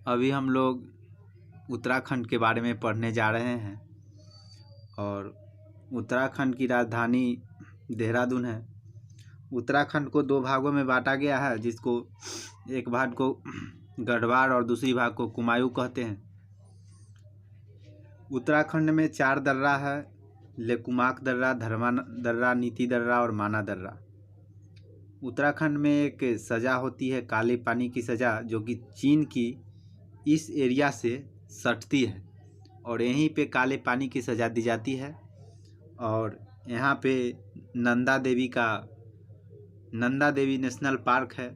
अभी हम लोग उत्तराखंड के बारे में पढ़ने जा रहे हैं और उत्तराखंड की राजधानी देहरादून है। उत्तराखंड को दो भागों में बांटा गया है, जिसको एक भाग को गढ़वाल और दूसरी भाग को कुमायूं कहते हैं। उत्तराखंड में 4 दर्रा है: लेकुमाक दर्रा, धर्मा दर्रा, नीति दर्रा और माना दर्रा। उत्तराखंड में एक सज़ा होती है काले पानी की सज़ा, जो कि चीन की इस एरिया से सटती है और यहीं पे काले पानी की सज़ा दी जाती है। और यहाँ पे नंदा देवी नेशनल पार्क है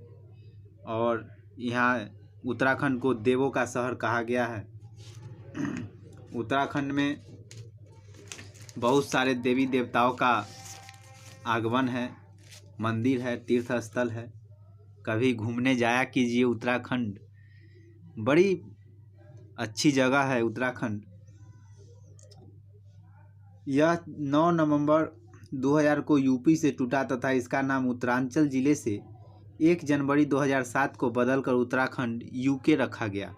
और यहाँ उत्तराखंड को देवों का शहर कहा गया है। उत्तराखंड में बहुत सारे देवी देवताओं का आगमन है, मंदिर है, तीर्थ स्थल है। कभी घूमने जाया कीजिए उत्तराखंड, बड़ी अच्छी जगह है उत्तराखंड। यह 9 नवंबर 2000 को यूपी से टूटा तथा इसका नाम उत्तरांचल जिले से 1 जनवरी 2007 को बदलकर उत्तराखंड यूके रखा गया।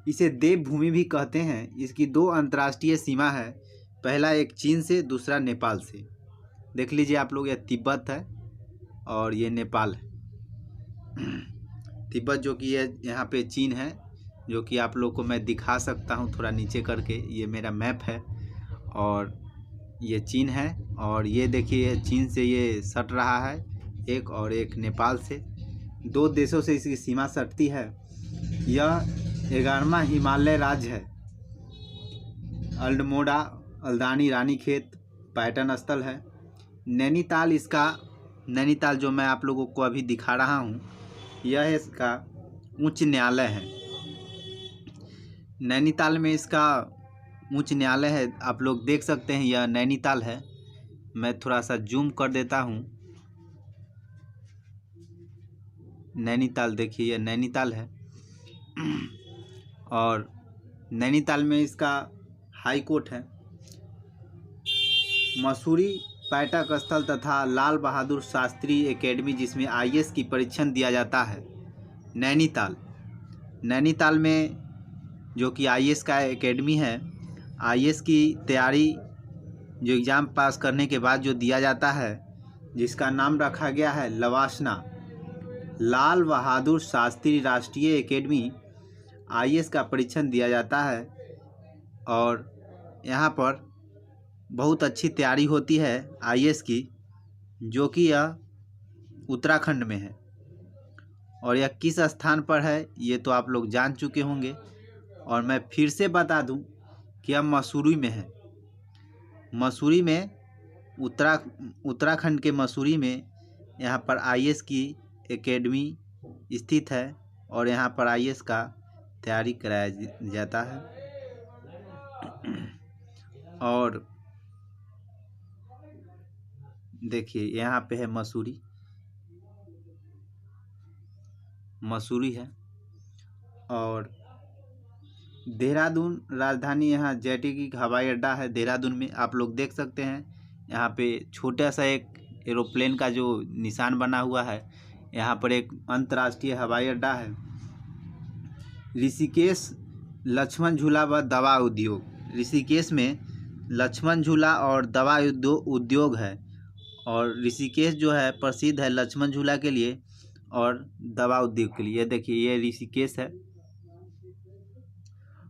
इसे देवभूमि भी कहते हैं। इसकी 2 अंतर्राष्ट्रीय सीमा है, पहला एक चीन से, दूसरा नेपाल से। देख लीजिए आप लोग, यह तिब्बत है और ये नेपाल है। तिब्बत जो कि यहाँ पे चीन है, जो कि आप लोग को मैं दिखा सकता हूँ थोड़ा नीचे करके। ये मेरा मैप है और ये चीन है और ये देखिए चीन से ये सट रहा है एक, और एक नेपाल से। 2 देशों से इसकी सीमा सटती है। यह 11वां हिमालय राज्य है। अल्मोड़ा, अल्दानी, रानीखेत पर्यटन स्थल है। नैनीताल जो मैं आप लोगों को अभी दिखा रहा हूँ, यह इसका उच्च न्यायालय है। नैनीताल में इसका उच्च न्यायालय है, आप लोग देख सकते हैं, यह नैनीताल है। मैं थोड़ा सा जूम कर देता हूँ। नैनीताल देखिए, यह नैनीताल है और नैनीताल में इसका हाई कोर्ट है। मसूरी पर्यटक स्थल तथा लाल बहादुर शास्त्री एकेडमी, जिसमें आईएएस की परीक्षण दिया जाता है। नैनीताल में जो कि आईएएस का एकेडमी है, आईएएस की तैयारी जो एग्ज़ाम पास करने के बाद जो दिया जाता है, जिसका नाम रखा गया है लवासना, लाल बहादुर शास्त्री राष्ट्रीय एकेडमी। आईएएस का परीक्षण दिया जाता है और यहाँ पर बहुत अच्छी तैयारी होती है आईएएस की, जो कि यह उत्तराखंड में है। और यह किस स्थान पर है ये तो आप लोग जान चुके होंगे, और मैं फिर से बता दूं कि यह मसूरी में है। मसूरी में उत्तराखंड के मसूरी में यहाँ पर आईएएस की एकेडमी स्थित है और यहाँ पर आईएएस का तैयारी कराया जाता है। और देखिए यहाँ पे है मसूरी है। और देहरादून राजधानी, यहाँ जेटीकी हवाई अड्डा है देहरादून में। आप लोग देख सकते हैं यहाँ पे छोटा सा एक एरोप्लेन का जो निशान बना हुआ है। यहाँ पर एक अंतर्राष्ट्रीय हवाई अड्डा है। ऋषिकेश लक्ष्मण झूला व दवा उद्योग, ऋषिकेश में लक्ष्मण झूला और दवा उद्योग है। और ऋषिकेश जो है प्रसिद्ध है लक्ष्मण झूला के लिए और दवा उद्योग के लिए। ये देखिए, ये ऋषिकेश है।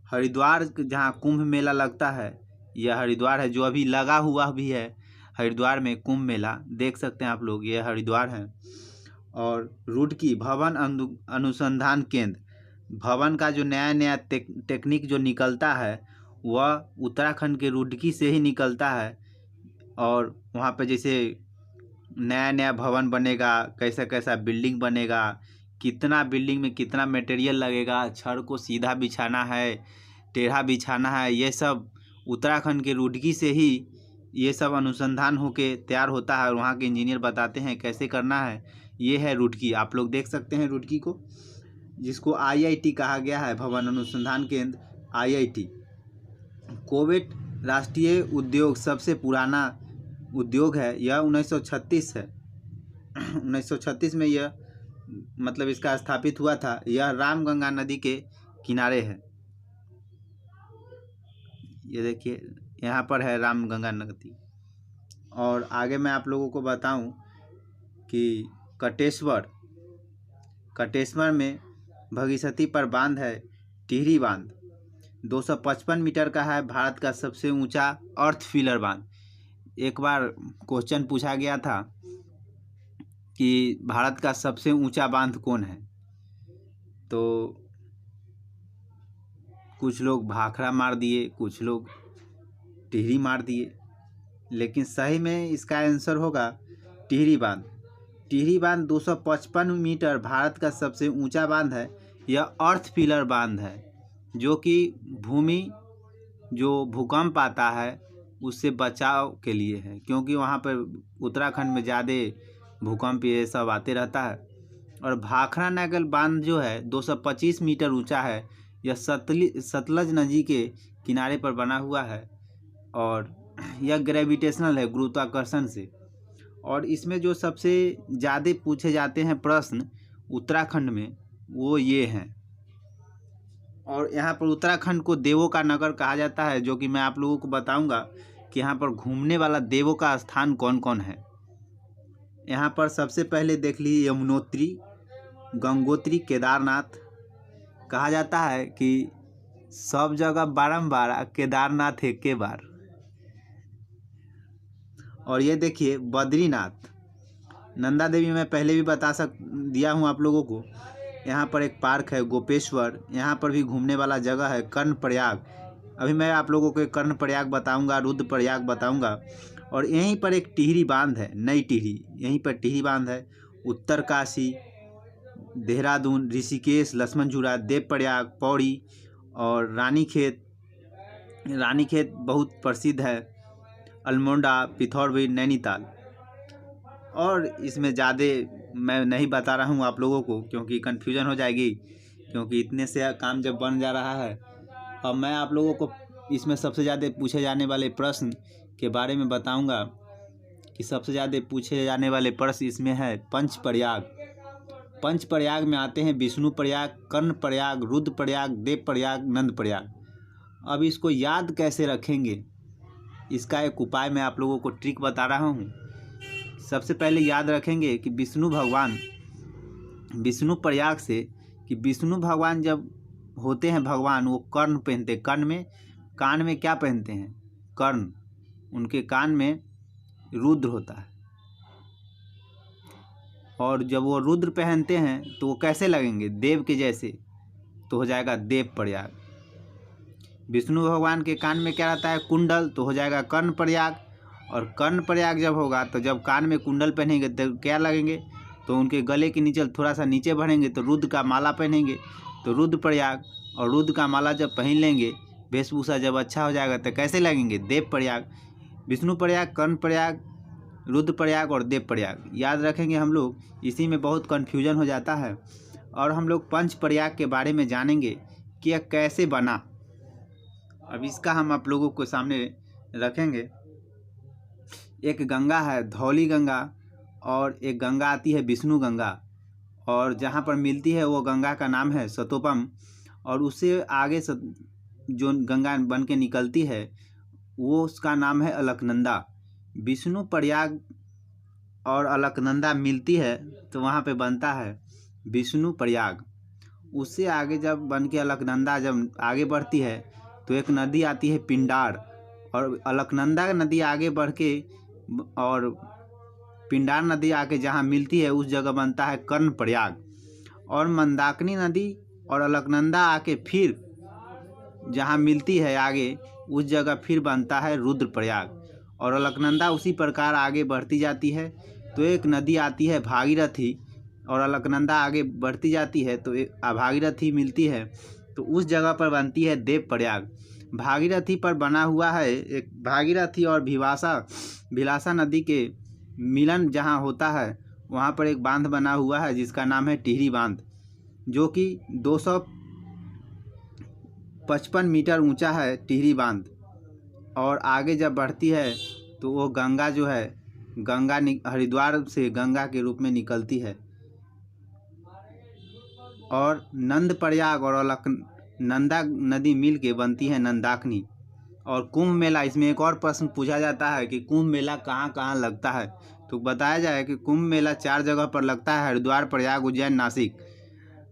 हरिद्वार जहाँ कुंभ मेला लगता है, यह हरिद्वार है, जो अभी लगा हुआ भी है हरिद्वार में कुंभ मेला, देख सकते हैं आप लोग, ये हरिद्वार है। और रुड़की भवन अनुसंधान केंद्र, भवन का जो नया टेक्निक जो निकलता है वह उत्तराखंड के रुड़की से ही निकलता है। और वहाँ पे जैसे नया भवन बनेगा, कैसा बिल्डिंग बनेगा, कितना बिल्डिंग में कितना मटेरियल लगेगा, छड़ को सीधा बिछाना है, टेढ़ा बिछाना है, ये सब उत्तराखंड के रुड़की से ही ये सब अनुसंधान होके तैयार होता है और वहाँ के इंजीनियर बताते हैं कैसे करना है। ये है रुड़की, आप लोग देख सकते हैं रुड़की को, जिसको आईआईटी कहा गया है, भवन अनुसंधान केंद्र आईआईटी। कोवेट राष्ट्रीय उद्योग सबसे पुराना उद्योग है, यह 1936 है। 1936 में यह मतलब इसका स्थापित हुआ था, यह रामगंगा नदी के किनारे है। ये देखिए यहाँ पर है रामगंगा नदी। और आगे मैं आप लोगों को बताऊं कि कटेश्वर में भगीरथी पर बांध है टिहरी बांध, 255 मीटर का है, भारत का सबसे ऊंचा अर्थ फिलर बांध। एक बार क्वेश्चन पूछा गया था कि भारत का सबसे ऊंचा बांध कौन है, तो कुछ लोग भाखड़ा मार दिए, कुछ लोग टिहरी मार दिए, लेकिन सही में इसका आंसर होगा टिहरी बांध। टिहरी बांध 255 मीटर भारत का सबसे ऊंचा बांध है। यह अर्थ पिलर बांध है जो कि भूमि जो भूकंप आता है उससे बचाव के लिए है, क्योंकि वहाँ पर उत्तराखंड में ज़्यादा भूकंप ये सब आते रहता है। और भाखड़ा नागल बांध जो है 225 मीटर ऊंचा है। यह सतलज नदी के किनारे पर बना हुआ है और यह ग्रेविटेशनल है, गुरुत्वाकर्षण से। और इसमें जो सबसे ज़्यादा पूछे जाते हैं प्रश्न उत्तराखंड में वो ये हैं। और यहाँ पर उत्तराखंड को देवों का नगर कहा जाता है, जो कि मैं आप लोगों को बताऊंगा कि यहाँ पर घूमने वाला देवों का स्थान कौन कौन है। यहाँ पर सबसे पहले देख लीजिए यमुनोत्री, गंगोत्री, केदारनाथ। कहा जाता है कि सब जगह बारंबार, केदारनाथ एक के बार। और ये देखिए बद्रीनाथ, नंदा देवी मैं पहले भी दिया हूँ आप लोगों को। यहाँ पर एक पार्क है गोपेश्वर, यहाँ पर भी घूमने वाला जगह है। कर्णप्रयाग, अभी मैं आप लोगों को कर्णप्रयाग बताऊँगा, रुद्रप्रयाग बताऊँगा। और यहीं पर एक टिहरी बांध है, नई टिहरी, यहीं पर टिहरी बांध है। उत्तरकाशी, देहरादून, ऋषिकेश, लक्ष्मणझूला, देवप्रयाग, पौड़ी और रानीखेत बहुत प्रसिद्ध है। अल्मोड़ा, पिथौरागढ़, नैनीताल। और इसमें ज़्यादा मैं नहीं बता रहा हूँ आप लोगों को, क्योंकि कन्फ्यूजन हो जाएगी, क्योंकि इतने से काम जब बन जा रहा है। अब मैं आप लोगों को इसमें सबसे ज़्यादा पूछे जाने वाले प्रश्न के बारे में बताऊंगा कि सबसे ज़्यादा पूछे जाने वाले प्रश्न इसमें है पंचप्रयाग। पंचप्रयाग में आते हैं विष्णुप्रयाग, कर्णप्रयाग, रुद्रप्रयाग, देवप्रयाग, नंदप्रयाग। अब इसको याद कैसे रखेंगे, इसका एक उपाय मैं आप लोगों को ट्रिक बता रहा हूँ। सबसे पहले याद रखेंगे कि विष्णुप्रयाग से कि विष्णु भगवान जब होते हैं भगवान, वो कर्ण पहनते, कान में क्या पहनते हैं, कर्ण। उनके कान में रुद्र होता है। और जब वो रुद्र पहनते हैं तो वो कैसे लगेंगे, देव के जैसे, तो हो जाएगा देवप्रयाग। विष्णु भगवान के कान में क्या रहता है, कुंडल, तो हो जाएगा कर्णप्रयाग। और कर्णप्रयाग जब होगा तो जब कान में कुंडल पहनेंगे तो क्या लगेंगे, तो उनके गले के नीचे थोड़ा सा नीचे बढ़ेंगे तो रुद्र का माला पहनेंगे तो रुद्रप्रयाग। और रुद्र का माला जब पहन लेंगे, वेशभूषा जब अच्छा हो जाएगा तो कैसे लगेंगे, देवप्रयाग। विष्णुप्रयाग, कर्णप्रयाग, रुद्रप्रयाग और देवप्रयाग याद रखेंगे हम लोग। इसी में बहुत कन्फ्यूजन हो जाता है। और हम लोग पंचप्रयाग के बारे में जानेंगे कि यह कैसे बना। अब इसका हम आप लोगों को सामने रखेंगे। एक गंगा है धौली गंगा, और एक गंगा आती है विष्णु गंगा, और जहाँ पर मिलती है वो गंगा का नाम है सतोपम। और उससे आगे जो गंगा बन के निकलती है वो उसका नाम है अलकनंदा। विष्णु प्रयाग और अलकनंदा मिलती है तो वहाँ पे बनता है विष्णु प्रयाग। उससे आगे जब बन के अलकनंदा जब आगे बढ़ती है तो एक नदी आती है पिंडार, और अलकनंदा नदी आगे बढ़ के और पिंडार नदी आके जहाँ मिलती है उस जगह बनता है कर्णप्रयाग। और मंदाकिनी नदी और अलकनंदा आके फिर जहाँ मिलती है आगे उस जगह फिर बनता है रुद्रप्रयाग। और अलकनंदा उसी प्रकार आगे बढ़ती जाती है तो एक नदी आती है भागीरथी, और अलकनंदा आगे बढ़ती जाती है तो एक भागीरथी मिलती है तो उस जगह पर बनती है देवप्रयाग। भागीरथी पर बना हुआ है एक, भागीरथी और भिलासा नदी के मिलन जहाँ होता है वहाँ पर एक बांध बना हुआ है जिसका नाम है टिहरी बांध, जो कि 255 मीटर ऊंचा है टिहरी बांध। और आगे जब बढ़ती है तो वो गंगा जो है, गंगा हरिद्वार से गंगा के रूप में निकलती है। और नंद प्रयाग और अलकनंदा नदी मिल के बनती है नंदाकिनी। और कुंभ मेला, इसमें एक और प्रश्न पूछा जाता है कि कुंभ मेला कहाँ कहाँ लगता है, तो बताया जाए कि कुंभ मेला 4 जगह पर लगता है, हरिद्वार, प्रयाग, उज्जैन, नासिक।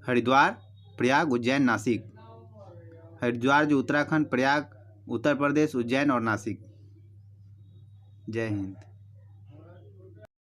हरिद्वार, प्रयाग, उज्जैन, नासिक। हरिद्वार जो उत्तराखंड, प्रयाग उत्तर प्रदेश, उज्जैन और नासिक। जय हिंद।